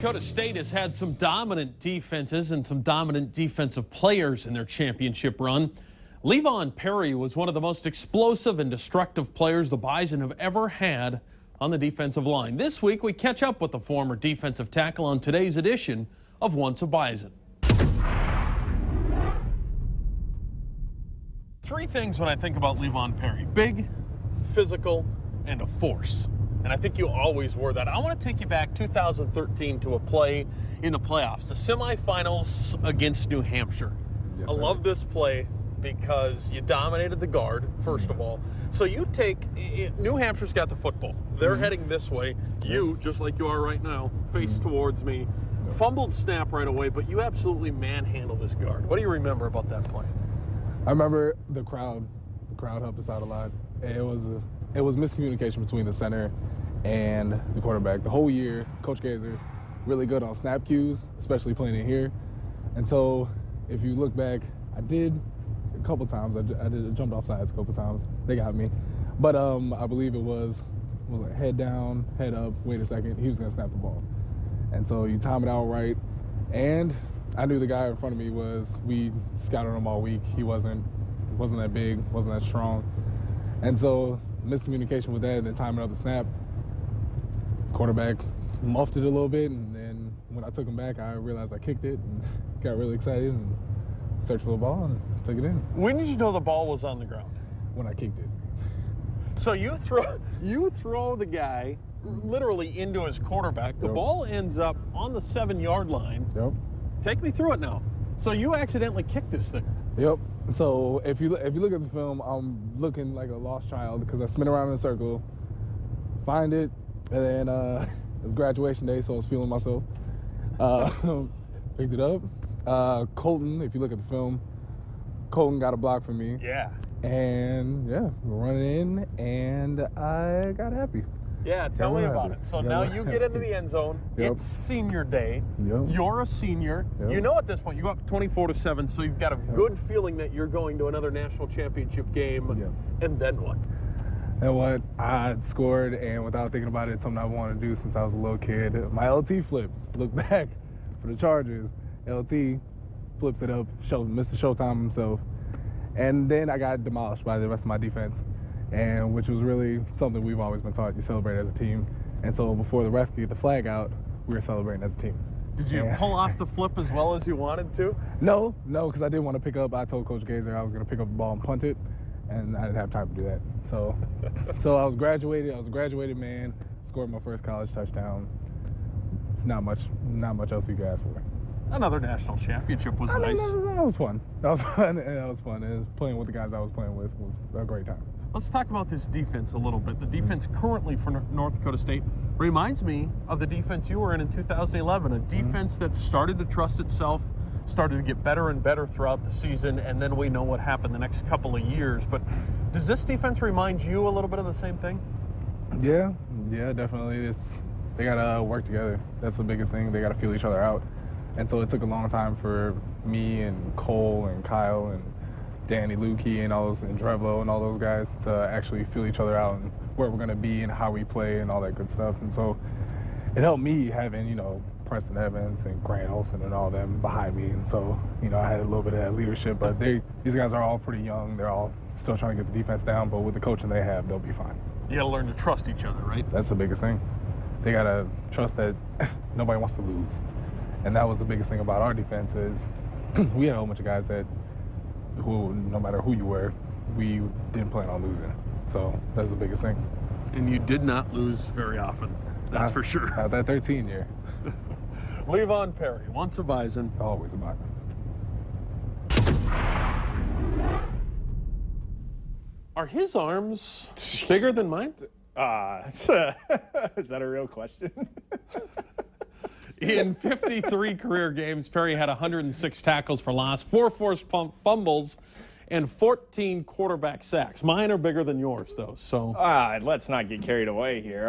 Dakota State has had some dominant defenses and some dominant defensive players in their championship run. Leevon Perry was one of the most explosive and destructive players the Bison have ever had on the defensive line. This week, we catch up with the former defensive tackle on today's edition of Once a Bison. Three things when I think about Leevon Perry: big, physical, and a force. And I think you always were that. I want to take you back 2013 to a play in the playoffs, the semifinals against New Hampshire. Yes, I love this play because you dominated the guard, first of all. So you take, New Hampshire's got the football. They're heading this way. You, just like you are right now, face towards me. Fumbled snap right away, but you absolutely manhandle this guard. What do you remember about that play? I remember the crowd. The crowd helped us out a lot. It was miscommunication between the center and the quarterback. The whole year, Coach Gazer, really good on snap cues, especially playing in here. And so, if you look back, I did a couple times. I jumped off sides a couple times. They got me. But I believe it was like head down, head up, wait a second. He was going to snap the ball. And so you time it out right. And I knew the guy in front of me we scouted him all week. He wasn't that big, wasn't that strong. And so miscommunication with that and then timing up the snap. Quarterback muffed it a little bit, and then when I took him back, I realized I kicked it and got really excited and searched for the ball and took it in. When did you know the ball was on the ground? When I kicked it. So you throw the guy literally into his quarterback. The ball ends up on the 7-yard line. Yep. Take me through it now. So you accidentally kicked this thing. Yep. So if you look at the film, I'm looking like a lost child because I spin around in a circle, find it, and then it was graduation day, so I was feeling myself. Picked it up. Colton, if you look at the film, Colton got a block from me. Yeah. And yeah, we're running in, and I got happy. Yeah, tell me about it. So now you get into the end zone. Yep. It's senior day. Yep. You're a senior. Yep. You know at this point, you go up 24-7, so you've got a good feeling that you're going to another national championship game. Yep. And then what? And what? I scored, and without thinking about it, it's something I wanted to do since I was a little kid. My LT flip. Look back for the Chargers. LT flips it up, Mr. Showtime himself. And then I got demolished by the rest of my defense. And which was really something we've always been taught. You celebrate as a team. And so before the ref could get the flag out, we were celebrating as a team. Did you pull off the flip as well as you wanted to? No, because I didn't want to pick up. I told Coach Gazer I was going to pick up the ball and punt it, and I didn't have time to do that. So I was graduated. I was a graduated man, scored my first college touchdown. It's not much else you could ask for. Another national championship was nice. That was fun. And playing with the guys I was playing with was a great time. Let's talk about this defense a little bit. The defense currently for North Dakota State reminds me of the defense you were in 2011, a defense that started to trust itself, started to get better and better throughout the season, and then we know what happened the next couple of years. But does this defense remind you a little bit of the same thing? Yeah, definitely. They got to work together. That's the biggest thing. They got to feel each other out. And so it took a long time for me and Cole and Kyle and Danny Lukey and Drevlo and all those guys to actually feel each other out and where we're going to be and how we play and all that good stuff. And so it helped me having, Preston Evans and Grant Olson and all them behind me. And so, I had a little bit of that leadership. But these guys are all pretty young. They're all still trying to get the defense down. But with the coaching they have, they'll be fine. You got to learn to trust each other, right? That's the biggest thing. They got to trust that nobody wants to lose. And that was the biggest thing about our defense is we had a whole bunch of guys who, no matter who you were, we didn't plan on losing. So that's the biggest thing. And you did not lose very often. That's for sure. Not that 13 year. Leevon Perry, once a Bison. Always a Bison. Are his arms bigger than mine? Is that a real question? In 53 career games, Perry had 106 tackles for loss, 4 forced fumbles, and 14 quarterback sacks. Mine are bigger than yours, though. So let's not get carried away here.